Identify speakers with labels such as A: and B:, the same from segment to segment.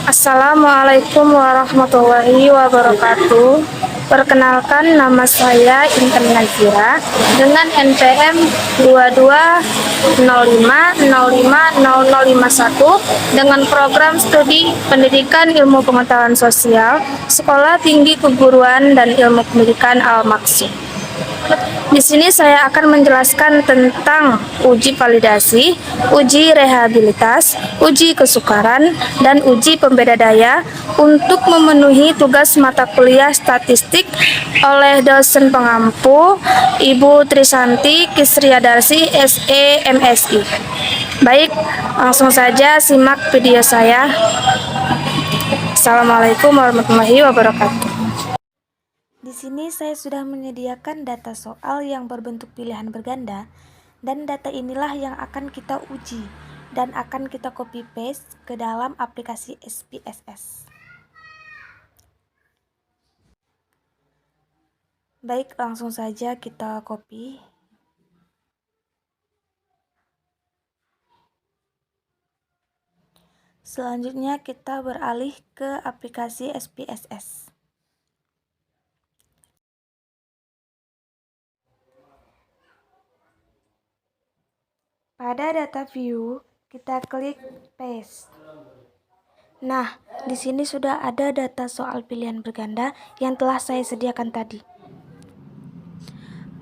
A: Assalamualaikum warahmatullahi wabarakatuh. Perkenalkan, nama saya Intan Nazira dengan NPM 2205050051 dengan program studi Pendidikan Ilmu Pengetahuan Sosial, Sekolah Tinggi Keguruan dan Ilmu Pendidikan Al-Maksum. Di sini saya akan menjelaskan tentang uji validasi, uji rehabilitas, uji kesukaran, dan uji pembeda daya untuk memenuhi tugas mata kuliah statistik oleh dosen pengampu Ibu Trisanti Kisriadarsi SE MSI. Baik, langsung saja simak video saya. Assalamualaikum warahmatullahi wabarakatuh. Di sini saya sudah menyediakan data soal yang berbentuk pilihan berganda, dan data inilah yang akan kita uji dan akan kita copy paste ke dalam aplikasi SPSS. Baik, langsung saja kita copy. Selanjutnya kita beralih ke aplikasi SPSS. Pada data view, kita klik paste. Nah, di sini sudah ada data soal pilihan berganda yang telah saya sediakan tadi.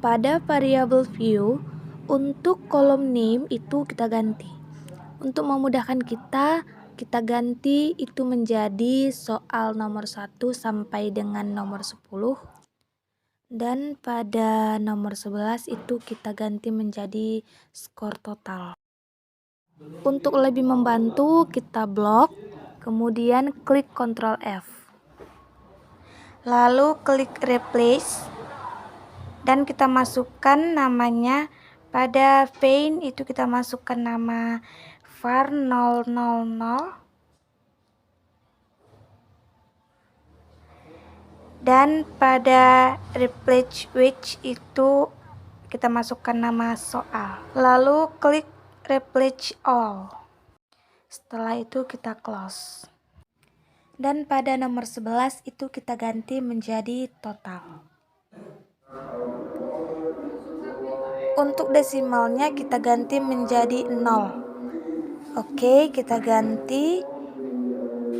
A: Pada variabel view, untuk kolom name itu kita ganti. Untuk memudahkan kita ganti itu menjadi soal nomor 1 sampai dengan nomor 10. Dan pada nomor 11 itu kita ganti menjadi skor total. Untuk lebih membantu, kita blok, kemudian klik Ctrl F. Lalu klik replace, dan kita masukkan namanya. Pada pane itu kita masukkan nama var 000. Dan pada replace which itu kita masukkan nama soal. Lalu klik replace all. Setelah itu kita close. Dan pada nomor 11 itu kita ganti menjadi total. Untuk desimalnya kita ganti menjadi 0. Oke, kita ganti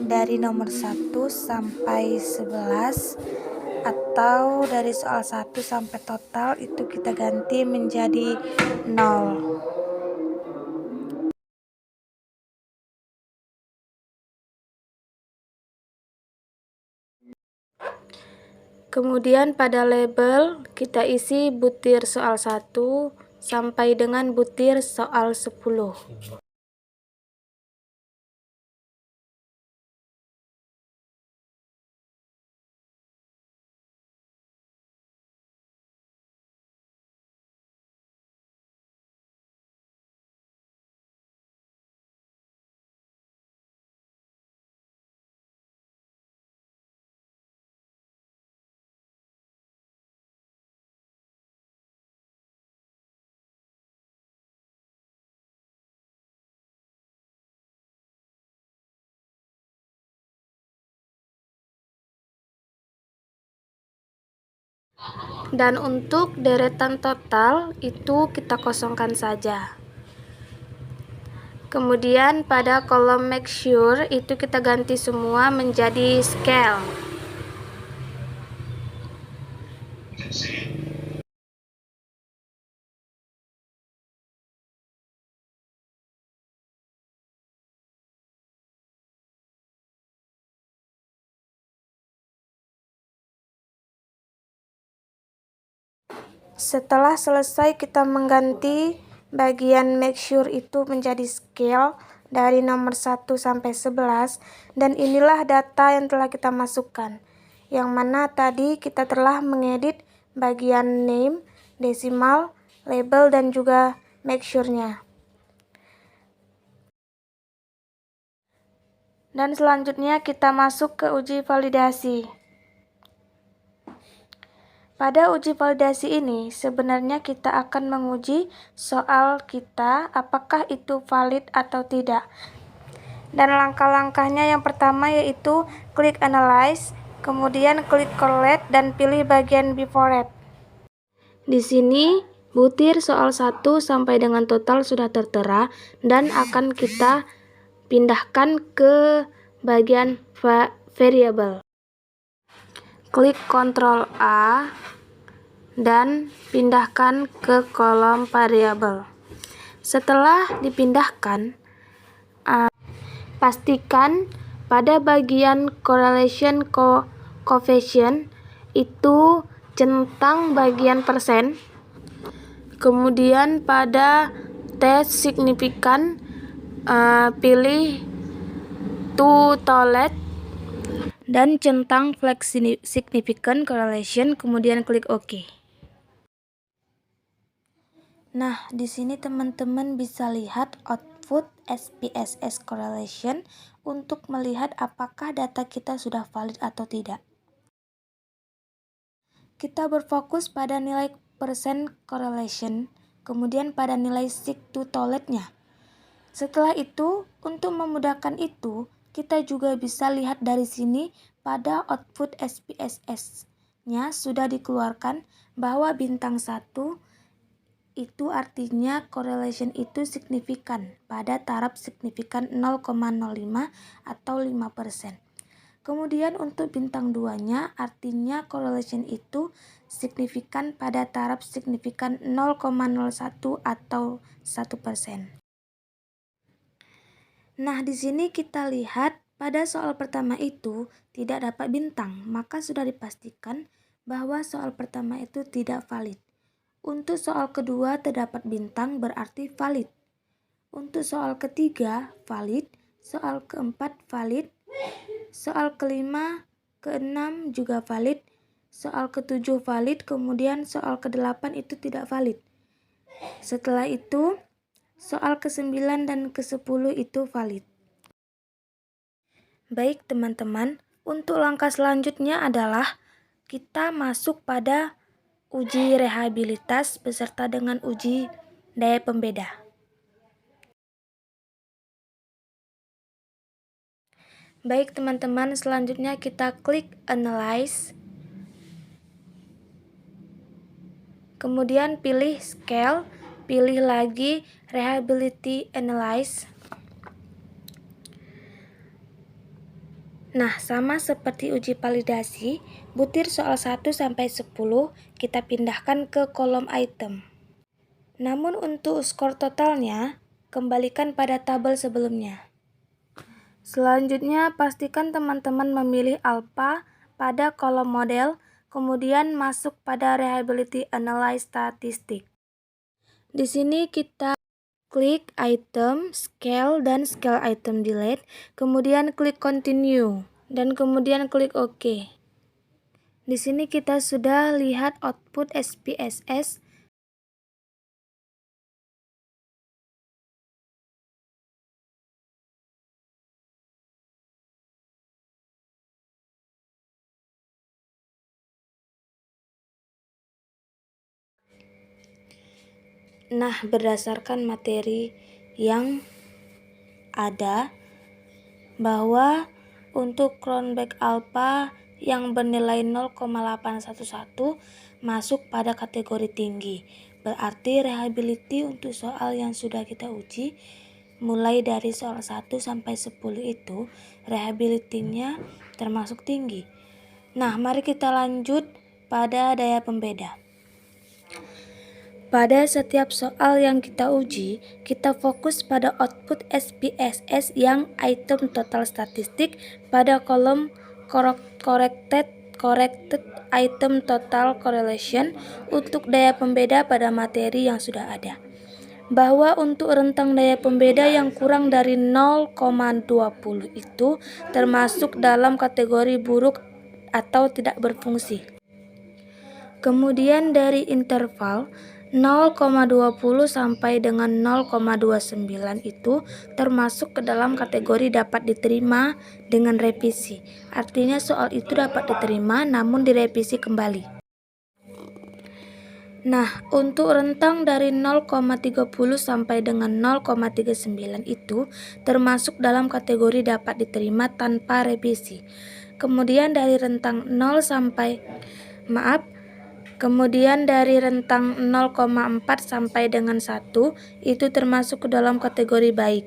A: dari nomor 1 sampai 11, atau dari soal 1 sampai total itu kita ganti menjadi 0. Kemudian pada label kita isi butir soal 1 sampai dengan butir soal 10. Dan untuk deretan total itu kita kosongkan saja. Kemudian pada kolom make sure itu kita ganti semua menjadi scale. Setelah selesai kita mengganti bagian make sure itu menjadi scale dari nomor 1 sampai 11, dan inilah data yang telah kita masukkan, yang mana tadi kita telah mengedit bagian name, desimal, label, dan juga make sure-nya. Dan selanjutnya kita masuk ke uji validasi. Pada uji validasi ini, sebenarnya kita akan menguji soal kita apakah itu valid atau tidak. Dan langkah-langkahnya yang pertama yaitu klik Analyze, kemudian klik Correlate dan pilih bagian Before It. Di sini butir soal 1 sampai dengan total sudah tertera dan akan kita pindahkan ke bagian variable. Klik Ctrl A dan pindahkan ke kolom variable. Setelah dipindahkan, pastikan pada bagian correlation coefficient itu centang bagian persen, kemudian pada tes signifikan pilih to tolerate dan centang flex significant correlation, kemudian klik OK. Nah, di sini teman-teman bisa lihat output SPSS correlation untuk melihat apakah data kita sudah valid atau tidak. Kita berfokus pada nilai persen correlation, kemudian pada nilai sig to tolerate-nya. Setelah itu, untuk memudahkan itu, kita juga bisa lihat dari sini pada output SPSS-nya sudah dikeluarkan bahwa bintang 1 itu artinya correlation itu signifikan pada taraf signifikan 0,05 atau 5%. Kemudian untuk bintang 2-nya artinya correlation itu signifikan pada taraf signifikan 0,01 atau 1%. Nah, di sini kita lihat pada soal pertama itu tidak dapat bintang, maka sudah dipastikan bahwa soal pertama itu tidak valid. Untuk soal kedua terdapat bintang berarti valid. Untuk soal ketiga valid, soal keempat valid, soal kelima, keenam juga valid, soal ketujuh valid, kemudian soal ke-8 itu tidak valid. Setelah itu, soal ke-9 dan ke-10 itu valid. Baik teman-teman, untuk langkah selanjutnya adalah kita masuk pada uji rehabilitas beserta dengan uji daya pembeda. Baik teman-teman, selanjutnya kita klik Analyze. Kemudian pilih Scale, pilih lagi Reliability Analyze. Nah, sama seperti uji validasi, butir soal 1 sampai 10 kita pindahkan ke kolom item. Namun untuk skor totalnya, kembalikan pada tabel sebelumnya. Selanjutnya, pastikan teman-teman memilih alpha pada kolom model, kemudian masuk pada Reliability Analyze statistik. Di sini kita klik item, scale, dan scale item delete, kemudian klik continue, dan kemudian klik OK. Di sini kita sudah lihat output SPSS. Nah, berdasarkan materi yang ada, bahwa untuk Cronbach Alpha yang bernilai 0,811 masuk pada kategori tinggi. Berarti reliability untuk soal yang sudah kita uji, mulai dari soal 1 sampai 10 itu, reliability-nya termasuk tinggi. Nah, mari kita lanjut pada daya pembeda. Pada setiap soal yang kita uji, kita fokus pada output SPSS yang item total statistik pada kolom corrected item total correlation untuk daya pembeda pada materi yang sudah ada. Bahwa untuk rentang daya pembeda yang kurang dari 0,20 itu termasuk dalam kategori buruk atau tidak berfungsi. Kemudian dari interval 0,20 sampai dengan 0,29 itu termasuk ke dalam kategori dapat diterima dengan revisi. Artinya soal itu dapat diterima namun direvisi kembali. Nah, untuk rentang dari 0,30 sampai dengan 0,39 itu termasuk dalam kategori dapat diterima tanpa revisi. Kemudian dari rentang 0 sampai Kemudian dari rentang 0,4 sampai dengan 1 itu termasuk ke dalam kategori baik.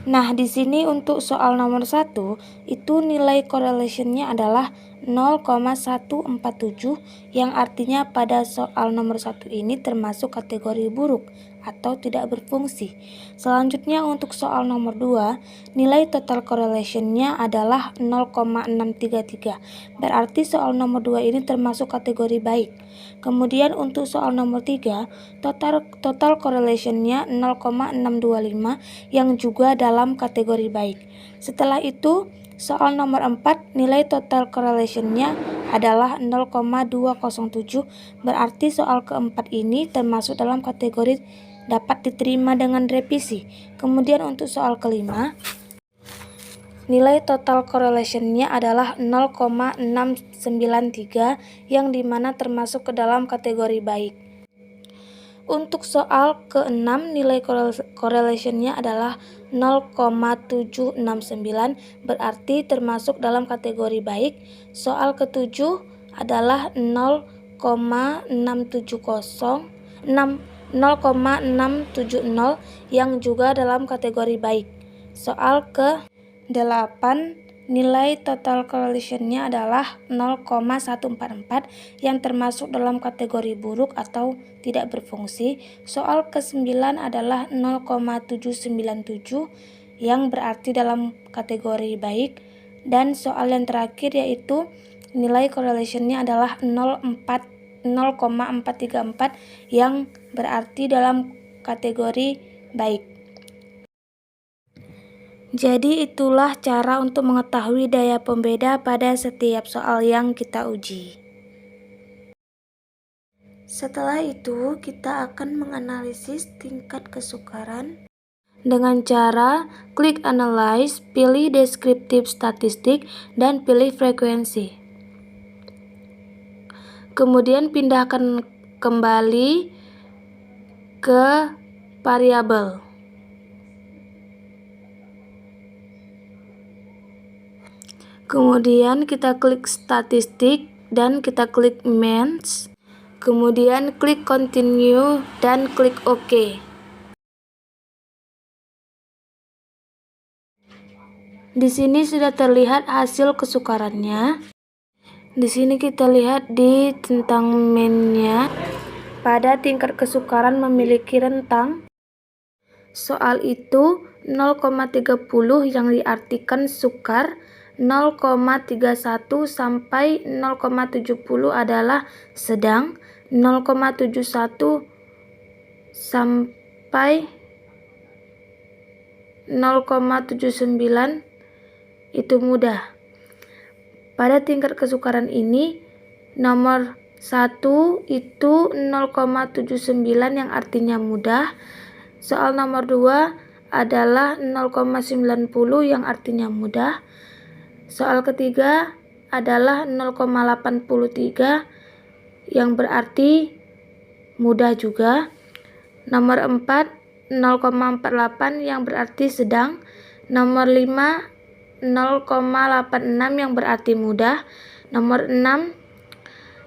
A: Nah, di sini untuk soal nomor 1 itu nilai correlation-nya adalah 0,147 yang artinya pada soal nomor 1 ini termasuk kategori buruk atau tidak berfungsi. Selanjutnya untuk soal nomor 2, nilai total correlation-nya adalah 0,633. Berarti soal nomor 2 ini termasuk kategori baik. Kemudian untuk soal nomor 3, total correlation-nya 0,625 yang juga dalam kategori baik. Setelah itu, soal nomor 4, nilai total correlation-nya adalah 0,207, berarti soal keempat ini termasuk dalam kategori dapat diterima dengan revisi. Kemudian untuk soal kelima, nilai total correlation-nya adalah 0,693 yang dimana termasuk ke dalam kategori baik. Untuk soal ke-6, nilai correlation-nya adalah 0,769, berarti termasuk dalam kategori baik. Soal ke-7 adalah 0,670 yang juga dalam kategori baik. Soal ke-8, nilai total correlation-nya adalah 0,144 yang termasuk dalam kategori buruk atau tidak berfungsi. Soal ke-9 adalah 0,797 yang berarti dalam kategori baik. Dan soal yang terakhir yaitu nilai correlation-nya adalah 0,434 yang berarti dalam kategori baik. Jadi itulah cara untuk mengetahui daya pembeda pada setiap soal yang kita uji. Setelah itu, kita akan menganalisis tingkat kesukaran dengan cara klik Analyze, pilih Descriptive Statistik, dan pilih Frekuensi. Kemudian pindahkan kembali ke variabel. Kemudian kita klik statistik dan kita klik Match. Kemudian klik Continue dan klik OK. Di sini sudah terlihat hasil kesukarannya. Di sini kita lihat di tentang main-nya. Pada tingkat kesukaran memiliki rentang. Soal itu 0,30 yang diartikan sukar, 0,31 sampai 0,70 adalah sedang, 0,71 sampai 0,79 itu mudah. Pada tingkat kesukaran ini, nomor 1 itu 0,79 yang artinya mudah. Soal nomor 2 adalah 0,90 yang artinya mudah. Soal ketiga adalah 0,83 yang berarti mudah juga. Nomor 4 0,48 yang berarti sedang. Nomor 5 0,86 yang berarti mudah. Nomor 6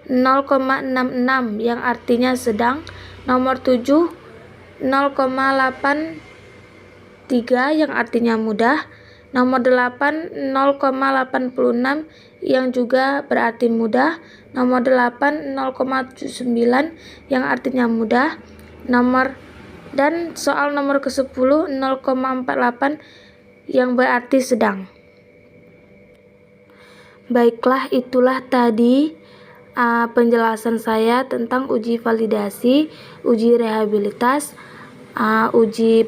A: 0,66 yang artinya sedang. Nomor 7 0,83 yang artinya mudah. Nomor 8 0,86 yang juga berarti mudah. Nomor 8 0,79 yang artinya mudah. Dan soal nomor ke-10 0,48 yang berarti sedang. Baiklah, itulah tadi penjelasan saya tentang uji validasi, uji rehabilitas, uji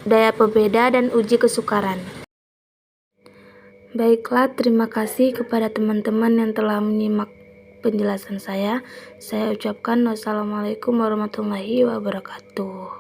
A: daya pembeda, dan uji kesukaran. Baiklah, terima kasih kepada teman-teman yang telah menyimak penjelasan saya. Saya ucapkan wassalamualaikum warahmatullahi wabarakatuh.